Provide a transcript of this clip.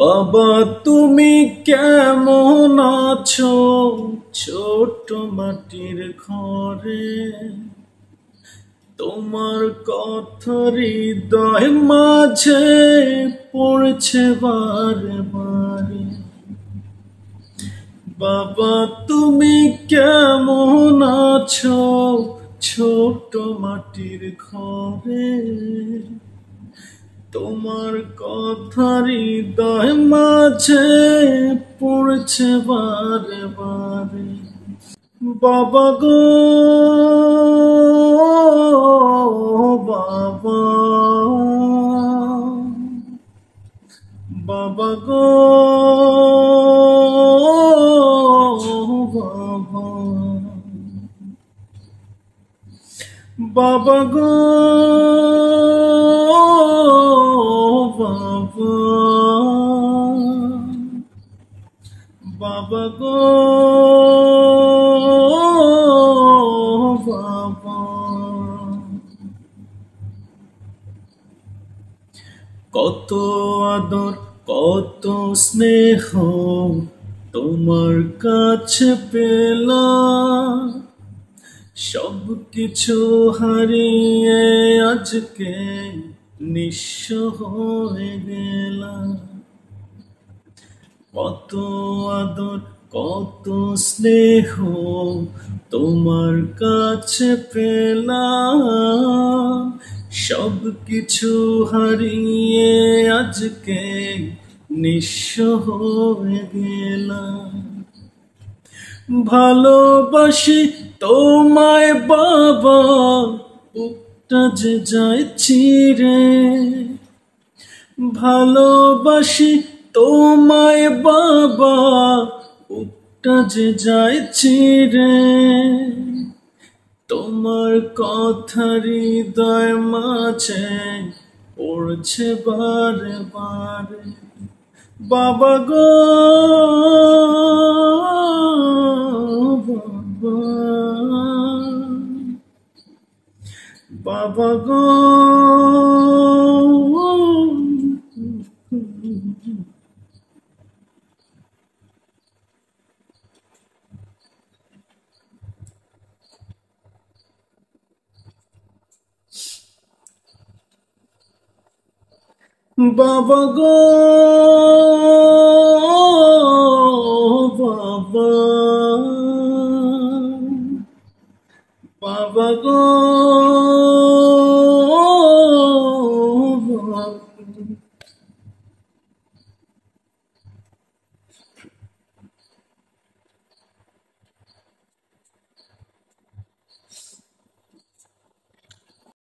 বাবা তুমি কেমন আছো ছোট মাটির ঘরে? তোমার কথা হৃদয় মাঝে পড়ছে বারে বারে। বাবা তুমি কেমন আছো ছোট মাটির ঘরে? তোমার কথা হৃদয় মাঝে পড়ছে বারে বারে। বাবা গো বাবা, বাবা গো বাবা, বাবা গো বাবা, বাবা গো বাবা। কত আদর কত স্নেহ তোমার কাছে পেলাম, সব কিছু হারিয়ে আজকে নিঃস্ব হয়ে গেলাম। কত আদর কত স্নেহ তোমার কাছে পেলাম, সব কিছু হারিয়ে আজকে নিঃস্ব হয়ে গেলাম। ভালোবাসি তোমায় বাবা, বুকটা যে যায় চিরে। ভালোবাসি তোমায় বাবা, বুকটা যে যায় চিরে। তোমার কথা হৃদয় মাঝে পড়ছে বারে বারে। বাবা গো বাবা, বাবা গো বাবা গো